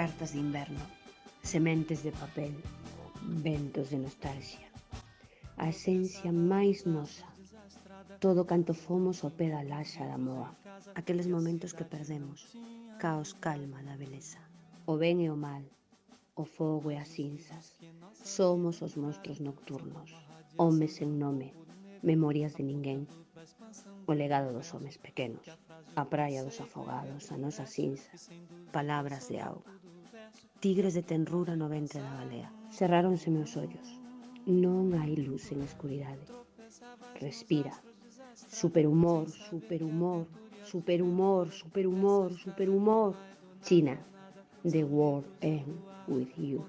cartas de inverno, sementes de papel, ventos de nostalgia. A esencia máis nosa, todo canto fomos ao pé da laxa da moa, aqueles momentos que perdemos, caos calma da beleza, o ben e o mal, o fogo e as cinzas. Somos os monstros nocturnos, homes sen nome, memorias de ninguén, o legado dos homes pequenos, a praia dos afogados, a nosa cinza, palabras de auga. Tigres de tenrura no ventre da balea. Cerráronse meus ollos. Non hai luz en escuridade. Respira. Superhumor, superhumor, superhumor, superhumor, superhumor. China, the world ends with you.